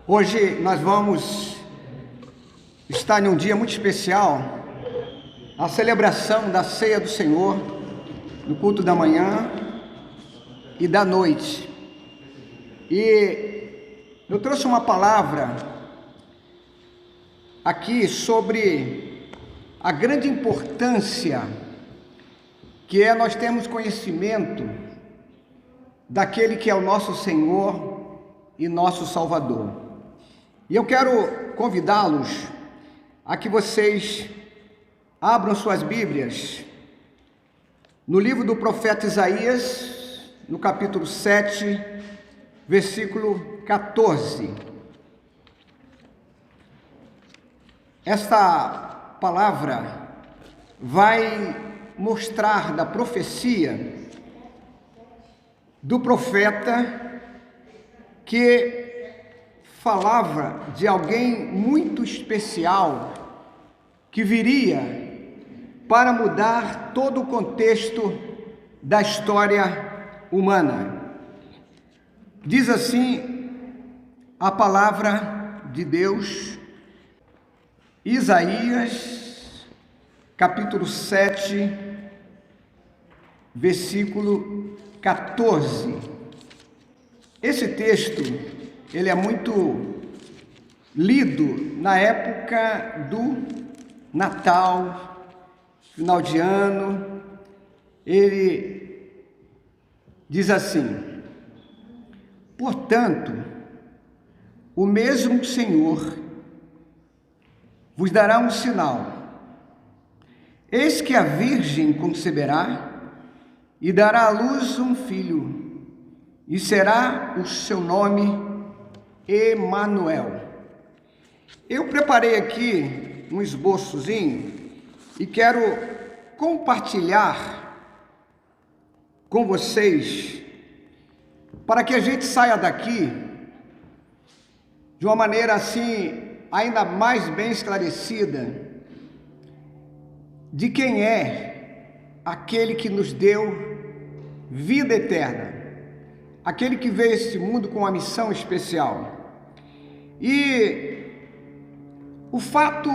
Hoje nós vamos estar em um dia muito especial, a celebração da Ceia do Senhor, no culto da manhã e da noite. E eu trouxe uma palavra aqui sobre a grande importância que é nós termos conhecimento daquele que é o nosso Senhor e nosso Salvador. E eu quero convidá-los a que vocês abram suas Bíblias no livro do profeta Isaías, no capítulo 7, versículo 14. Esta palavra vai mostrar da profecia do profeta que falava de alguém muito especial que viria para mudar todo o contexto da história humana. Diz assim a palavra de Deus, Isaías, capítulo 7, versículo 14. Esse texto ele é muito lido na época do Natal, final de ano. Ele diz assim: portanto, o mesmo Senhor vos dará um sinal. Eis que a virgem conceberá e dará à luz um filho, e será o seu nome Emanuel. Eu preparei aqui um esboçozinho e quero compartilhar com vocês para que a gente saia daqui de uma maneira assim ainda mais bem esclarecida de quem é aquele que nos deu vida eterna, aquele que veio a este mundo com uma missão especial. E o fato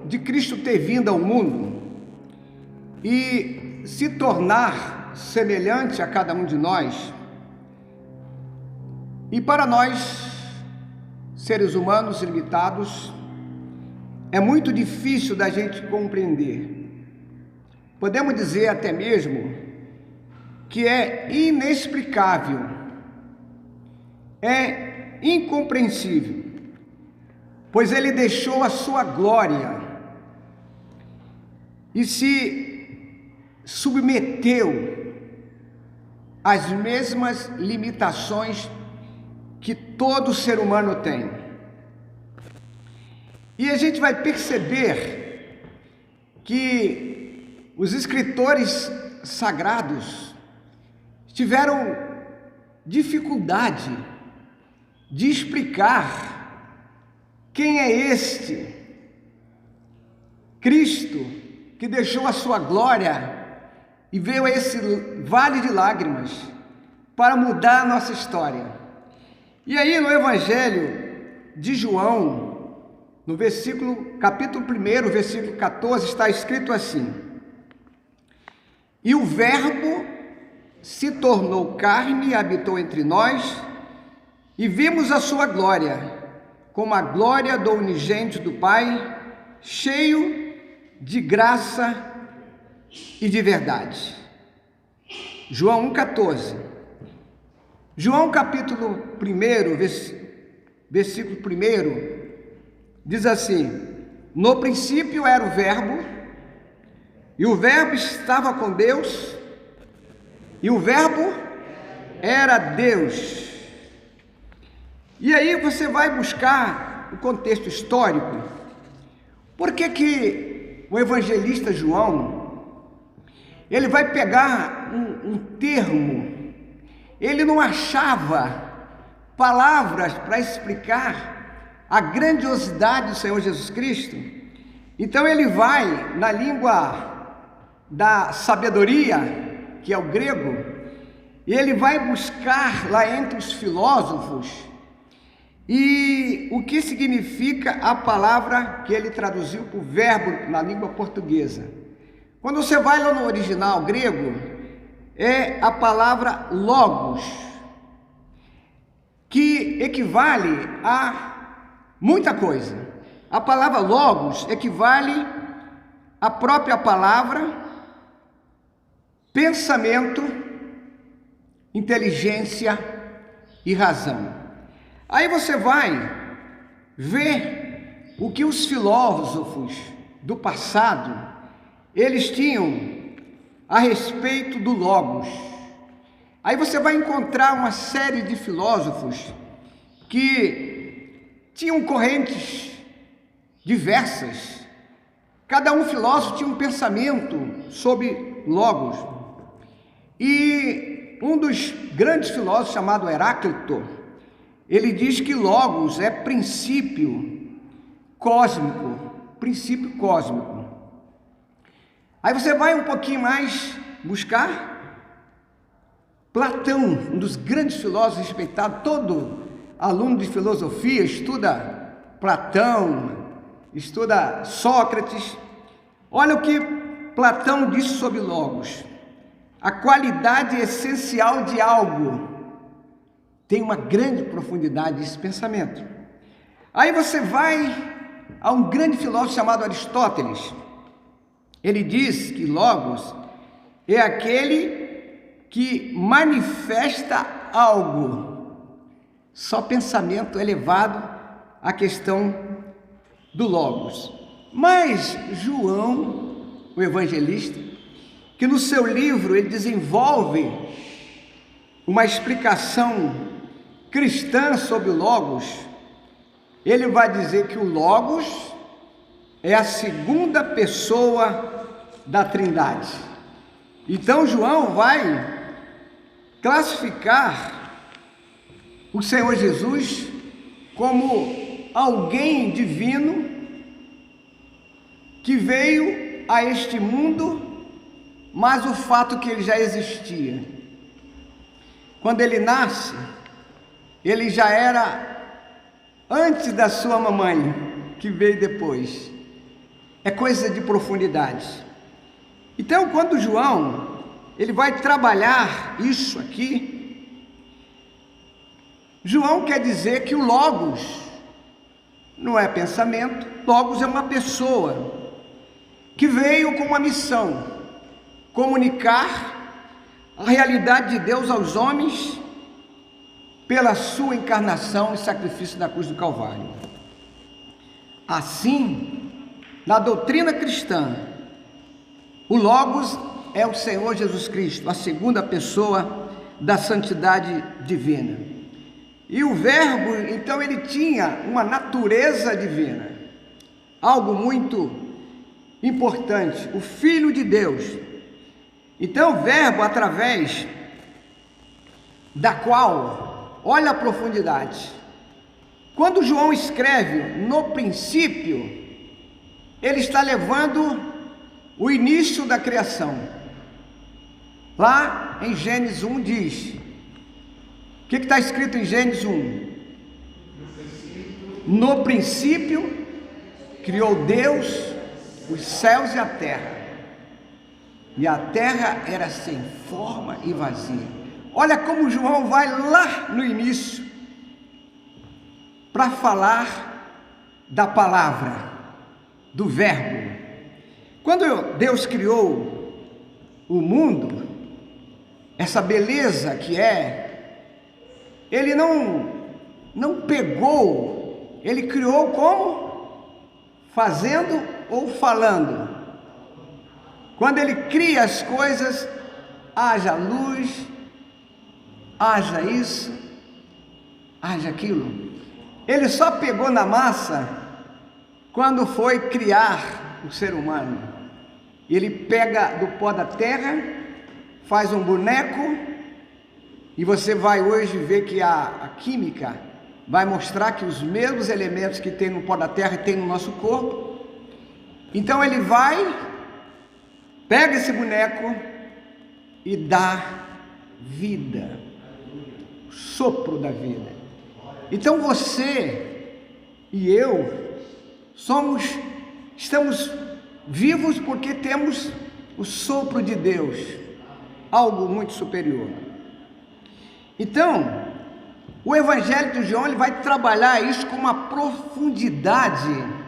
de Cristo ter vindo ao mundo e se tornar semelhante a cada um de nós, e para nós, seres humanos limitados, é muito difícil da gente compreender. Podemos dizer até mesmo que é inexplicável, é incompreensível, pois ele deixou a sua glória e se submeteu às mesmas limitações que todo ser humano tem. E a gente vai perceber que os escritores sagrados tiveram dificuldade de explicar quem é este Cristo que deixou a sua glória e veio a esse vale de lágrimas para mudar a nossa história. E aí no Evangelho de João, no capítulo 1, versículo 14, está escrito assim: e o Verbo se tornou carne e habitou entre nós, e vimos a sua glória, como a glória do unigênito do Pai, cheio de graça e de verdade. João 1,14. João capítulo 1, versículo 1, diz assim: no princípio era o Verbo, e o Verbo estava com Deus, e o Verbo era Deus. E aí você vai buscar o contexto histórico. Por que o evangelista João, ele vai pegar um termo, ele não achava palavras para explicar a grandiosidade do Senhor Jesus Cristo, então ele vai na língua da sabedoria, que é o grego, e ele vai buscar lá entre os filósofos e o que significa a palavra que ele traduziu por verbo na língua portuguesa. Quando você vai lá no original grego, é a palavra logos, que equivale a muita coisa. A palavra logos equivale à própria palavra, pensamento, inteligência e razão. Aí você vai ver o que os filósofos do passado eles tinham a respeito do logos. Aí você vai encontrar uma série de filósofos que tinham correntes diversas. Cada um filósofo tinha um pensamento sobre logos. E um dos grandes filósofos, chamado Heráclito, ele diz que logos é princípio cósmico, princípio cósmico. Aí você vai um pouquinho mais buscar Platão, um dos grandes filósofos respeitados. Todo aluno de filosofia estuda Platão, estuda Sócrates. Olha o que Platão disse sobre logos: a qualidade essencial de algo. Tem uma grande profundidade esse pensamento. Aí você vai a um grande filósofo chamado Aristóteles. Ele diz que logos é aquele que manifesta algo. Só pensamento elevado à questão do logos. Mas João, o evangelista, que no seu livro ele desenvolve uma explicação cristã sobre o logos, ele vai dizer que o logos é a segunda pessoa da Trindade. Então João vai classificar o Senhor Jesus como alguém divino que veio a este mundo, mas o fato que ele já existia. Quando ele nasce, ele já era antes da sua mamãe, que veio depois. É coisa de profundidade. Então, quando João, ele vai trabalhar isso aqui, João quer dizer que o logos não é pensamento, logos é uma pessoa que veio com uma missão: comunicar a realidade de Deus aos homens pela sua encarnação e sacrifício na cruz do Calvário. Assim, na doutrina cristã, o Logos é o Senhor Jesus Cristo, a segunda pessoa da santidade divina. E o Verbo, então, ele tinha uma natureza divina, algo muito importante, o Filho de Deus. Então, o Verbo, através da qual, olha a profundidade. Quando João escreve no princípio, ele está levando o início da criação. Lá em Gênesis 1 diz, o que está escrito em Gênesis 1? No princípio criou Deus os céus e a terra. E a terra era sem forma e vazia. Olha como João vai lá no início para falar da palavra, do verbo. Quando Deus criou o mundo, essa beleza que é, ele não pegou, ele criou como? Fazendo ou falando. Quando ele cria as coisas, haja luz, haja isso, haja aquilo. Ele só pegou na massa quando foi criar o ser humano. Ele pega do pó da terra, faz um boneco, e você vai hoje ver que a química vai mostrar que os mesmos elementos que tem no pó da terra tem no nosso corpo. Então ele vai, pega esse boneco e dá vida, o sopro da vida. Então você e eu estamos vivos porque temos o sopro de Deus, algo muito superior. Então, o Evangelho de João ele vai trabalhar isso com uma profundidade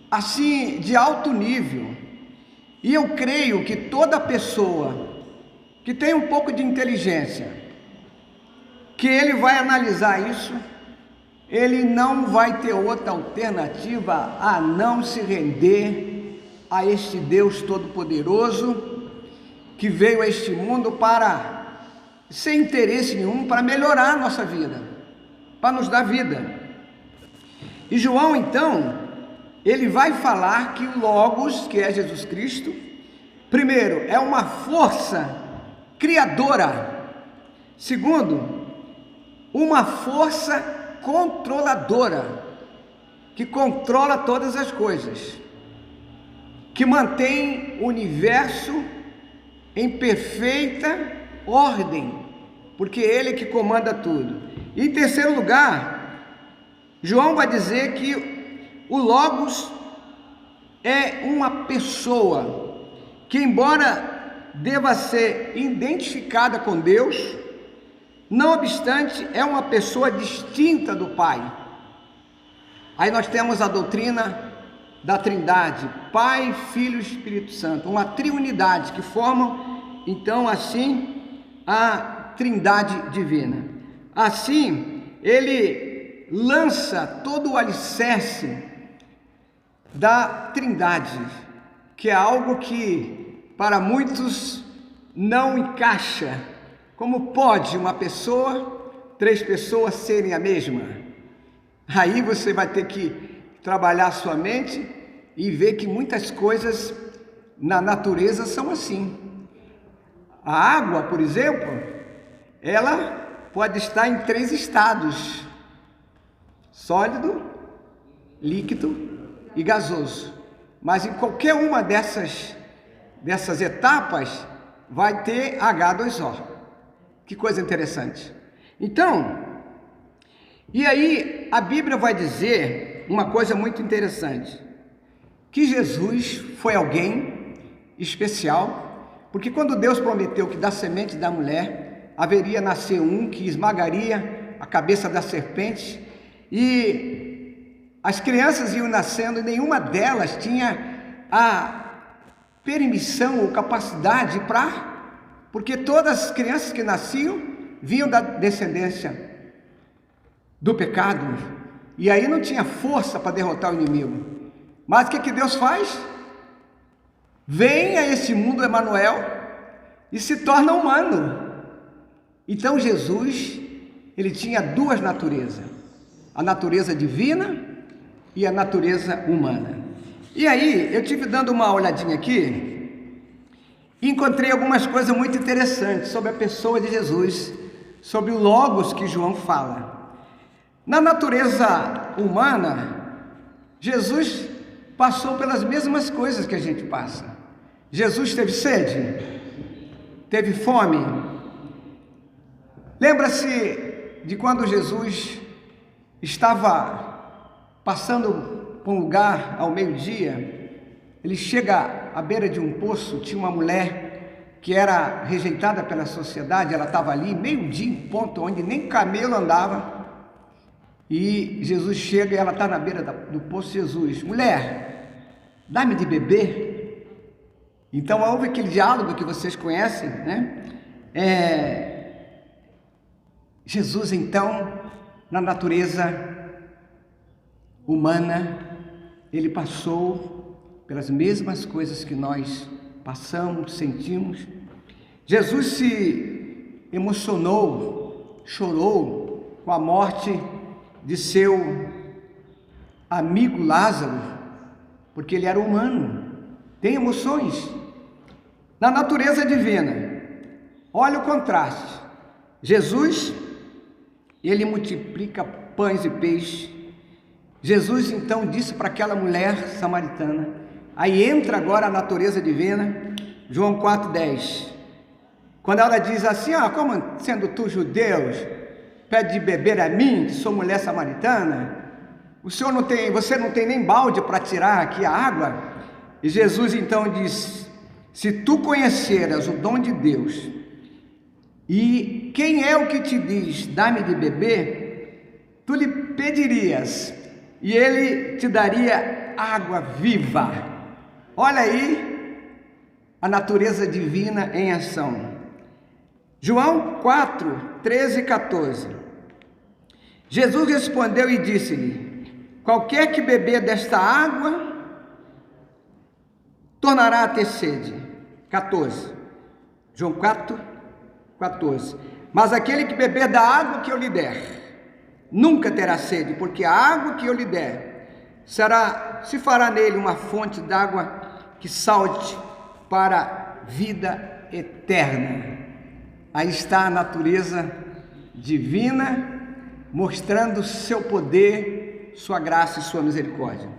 assim de alto nível. E eu creio que toda pessoa que tem um pouco de inteligência, que ele vai analisar isso, ele não vai ter outra alternativa a não se render a este Deus Todo-Poderoso que veio a este mundo para, sem interesse nenhum, para melhorar a nossa vida, para nos dar vida. E João então, ele vai falar que o Logos, que é Jesus Cristo, primeiro, é uma força criadora. Segundo, uma força controladora, que controla todas as coisas, que mantém o universo em perfeita ordem, porque Ele é que comanda tudo. E em terceiro lugar, João vai dizer que o Logos é uma pessoa que, embora deva ser identificada com Deus, não obstante, é uma pessoa distinta do Pai. Aí nós temos a doutrina da Trindade, Pai, Filho e Espírito Santo, uma triunidade que formam, então, assim, a Trindade divina. Assim, ele lança todo o alicerce da Trindade, que é algo que para muitos não encaixa. Como pode uma pessoa, 3 pessoas serem a mesma? Aí você vai ter que trabalhar sua mente e ver que muitas coisas na natureza são assim. A água, por exemplo, ela pode estar em 3 estados: sólido, líquido e gasoso. Mas em qualquer uma dessas etapas vai ter H2O. Que coisa interessante. Então, e aí a Bíblia vai dizer uma coisa muito interessante, que Jesus foi alguém especial, porque quando Deus prometeu que da semente da mulher haveria nascer um que esmagaria a cabeça da serpente, e as crianças iam nascendo e nenhuma delas tinha a permissão ou capacidade porque todas as crianças que nasciam vinham da descendência do pecado, e aí não tinha força para derrotar o inimigo. Mas o que Deus faz? Vem a esse mundo Emanuel e se torna humano. Então Jesus, ele tinha 2 naturezas, a natureza divina e a natureza humana. E aí eu tive dando uma olhadinha aqui e encontrei algumas coisas muito interessantes sobre a pessoa de Jesus, sobre o Logos que João fala. Na natureza humana, Jesus passou pelas mesmas coisas que a gente passa. Jesus teve sede, teve fome. Lembra-se de quando Jesus estava passando por um lugar ao meio-dia, ele chega à beira de um poço, tinha uma mulher que era rejeitada pela sociedade, ela estava ali, meio-dia em ponto, onde nem camelo andava, e Jesus chega e ela está na beira do poço. Jesus: mulher, dá-me de beber. Então houve aquele diálogo que vocês conhecem, né? Jesus então, na natureza humana, ele passou pelas mesmas coisas que nós passamos, sentimos. Jesus se emocionou, chorou com a morte de seu amigo Lázaro, porque ele era humano, tem emoções. Na natureza divina, olha o contraste. Jesus, ele multiplica pães e peixes. Jesus então disse para aquela mulher samaritana, aí entra agora a natureza divina, João 4,10, quando ela diz assim: como sendo tu judeus, pede de beber a mim, que sou mulher samaritana? Você não tem nem balde para tirar aqui a água? E Jesus então diz: se tu conheceras o dom de Deus, e quem é o que te diz, dá-me de beber, tu lhe pedirias, e ele te daria água viva. Olha aí a natureza divina em ação. João 4, 13 e 14. Jesus respondeu e disse-lhe: qualquer que beber desta água tornará a ter sede. 14. João 4, 14. Mas aquele que beber da água que eu lhe der, nunca terá sede, porque a água que eu lhe der se fará nele uma fonte d'água que salte para a vida eterna. Aí está a natureza divina, mostrando seu poder, sua graça e sua misericórdia.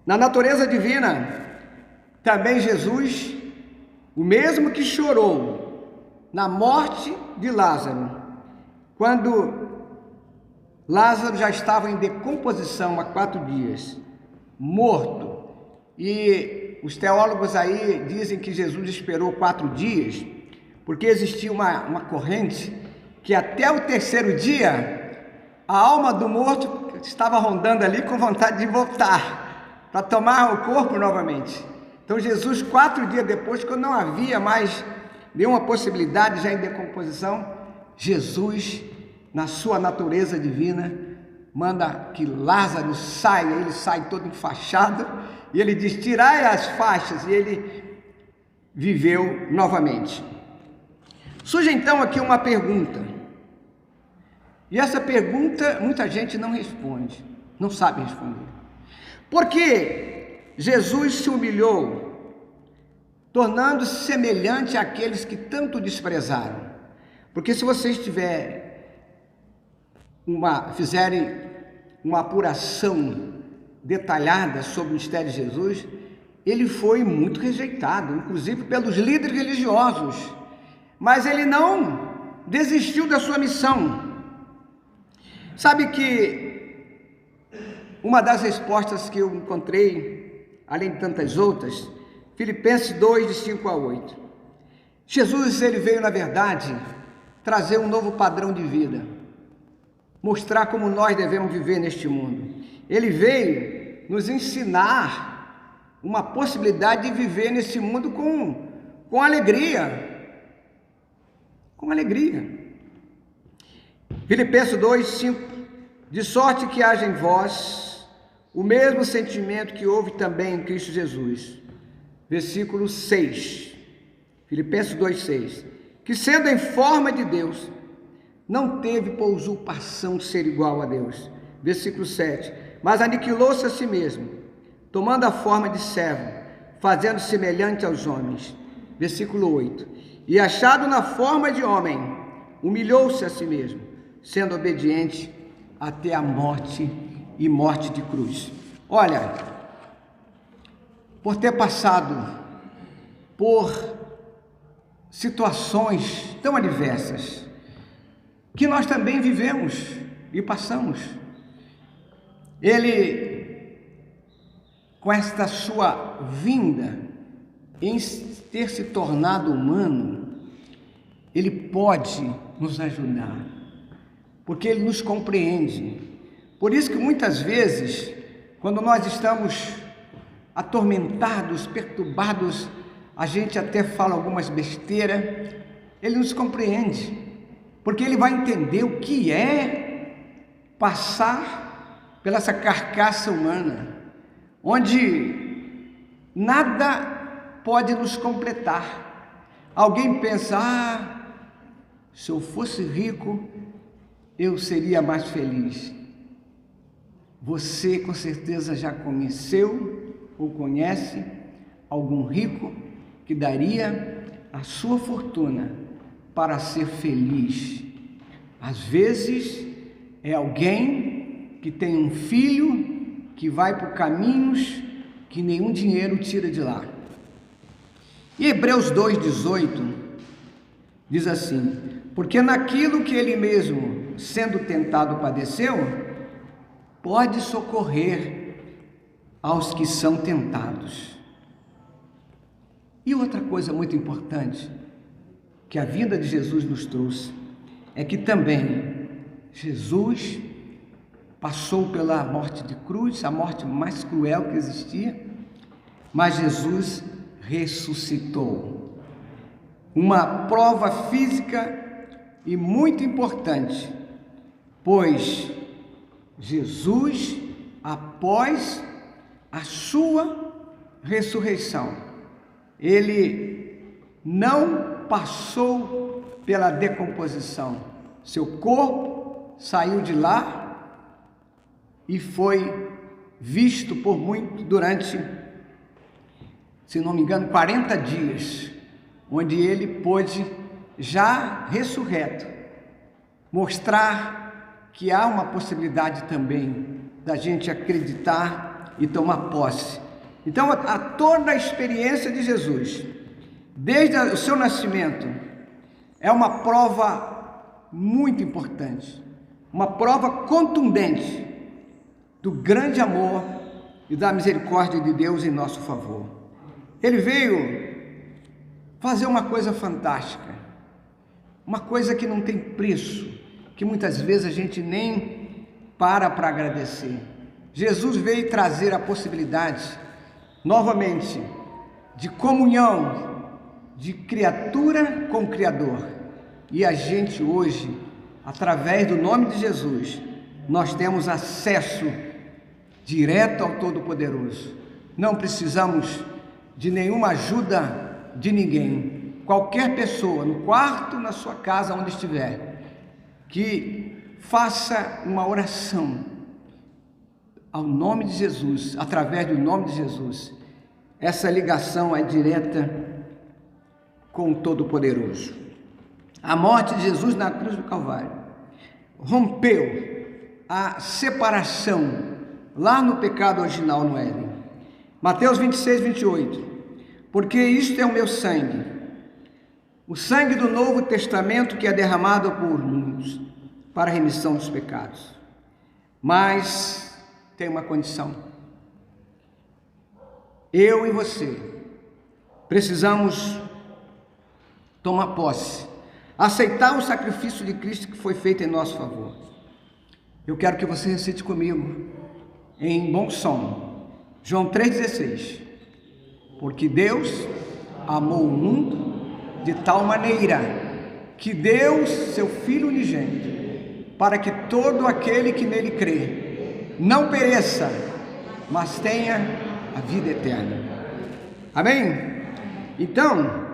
Na natureza divina, também Jesus, o mesmo que chorou na morte de Lázaro, quando Lázaro já estava em decomposição há 4 dias, morto, e os teólogos aí dizem que Jesus esperou 4 dias, porque existia uma corrente que até o 3º dia, a alma do morto estava rondando ali com vontade de voltar, para tomar o corpo novamente. Então Jesus, 4 dias depois, quando não havia mais nenhuma possibilidade, já em decomposição, Jesus, na sua natureza divina, manda que Lázaro saia. Ele sai todo enfaixado, e ele diz: tirai as faixas, e ele viveu novamente. Surge então aqui uma pergunta, e essa pergunta muita gente não responde, não sabe responder. Por que Jesus se humilhou, tornando-se semelhante àqueles que tanto desprezaram? Porque se vocês fizerem uma apuração detalhada sobre o mistério de Jesus, ele foi muito rejeitado, inclusive pelos líderes religiosos, mas ele não desistiu da sua missão. Sabe que uma das respostas que eu encontrei, além de tantas outras, Filipenses 2, de 5 a 8. Jesus, ele veio, na verdade, trazer um novo padrão de vida, mostrar como nós devemos viver neste mundo. Ele veio nos ensinar uma possibilidade de viver nesse mundo com alegria. Com alegria. Filipenses 2, 5. De sorte que haja em vós o mesmo sentimento que houve também em Cristo Jesus. Versículo 6. Filipenses 2, 6. Que sendo em forma de Deus, não teve por usurpação de ser igual a Deus. Versículo 7. Mas aniquilou-se a si mesmo, tomando a forma de servo, fazendo semelhante aos homens. Versículo 8. E achado na forma de homem, humilhou-se a si mesmo, sendo obediente até a morte e morte de cruz. Olha, por ter passado por situações tão adversas, que nós também vivemos e passamos, ele, com esta sua vinda, em ter se tornado humano, ele pode nos ajudar, porque ele nos compreende. Por isso que muitas vezes, quando nós estamos atormentados, perturbados, a gente até fala algumas besteiras, ele nos compreende, porque ele vai entender o que é passar pela essa carcaça humana, onde nada pode nos completar. Alguém pensa: se eu fosse rico, eu seria mais feliz. Você com certeza já conheceu ou conhece algum rico que daria a sua fortuna para ser feliz. Às vezes é alguém que tem um filho que vai por caminhos que nenhum dinheiro tira de lá. E Hebreus 2,18 diz assim: porque naquilo que ele mesmo sendo tentado, padeceu, pode socorrer aos que são tentados. E outra coisa muito importante que a vida de Jesus nos trouxe é que também Jesus passou pela morte de cruz, a morte mais cruel que existia, mas Jesus ressuscitou. Uma prova física e muito importante, pois Jesus, após a sua ressurreição, ele não passou pela decomposição. Seu corpo saiu de lá e foi visto por muito durante, se não me engano, 40 dias, onde ele pôde, já ressurreto, mostrar que há uma possibilidade também da gente acreditar e tomar posse. Então, a toda a experiência de Jesus, desde o seu nascimento, é uma prova muito importante, uma prova contundente do grande amor e da misericórdia de Deus em nosso favor. Ele veio fazer uma coisa fantástica, uma coisa que não tem preço, que muitas vezes a gente nem para agradecer. Jesus veio trazer a possibilidade, novamente, de comunhão de criatura com Criador. E a gente hoje, através do nome de Jesus, nós temos acesso direto ao Todo-Poderoso. Não precisamos de nenhuma ajuda de ninguém. Qualquer pessoa, no quarto, na sua casa, onde estiver, que faça uma oração ao nome de Jesus, através do nome de Jesus, essa ligação é direta com o Todo-Poderoso. A morte de Jesus na cruz do Calvário rompeu a separação lá no pecado original no Éden. Mateus 26, 28. Porque isto é o meu sangue, o sangue do Novo Testamento, que é derramado por muitos para a remissão dos pecados. Mas tem uma condição: eu e você precisamos tomar posse, aceitar o sacrifício de Cristo que foi feito em nosso favor. Eu quero que você recite comigo em bom som João 3,16. Porque Deus amou o mundo de tal maneira que deu seu Filho unigênito, para que todo aquele que nele crê não pereça, mas tenha a vida eterna. Amém? Então,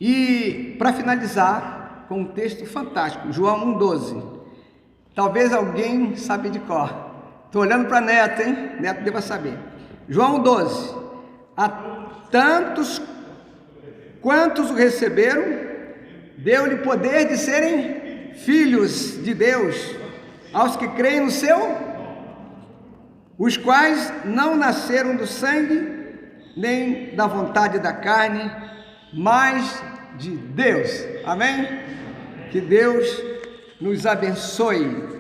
e para finalizar com um texto fantástico, João 1,12. Talvez alguém sabe de cor. Estou olhando para Neto, hein? Neto deva saber. João 1,12. A tantos quantos o receberam, deu-lhe poder de serem filhos de Deus, aos que creem no seu, os quais não nasceram do sangue, nem da vontade da carne, mas de Deus. Amém? Que Deus nos abençoe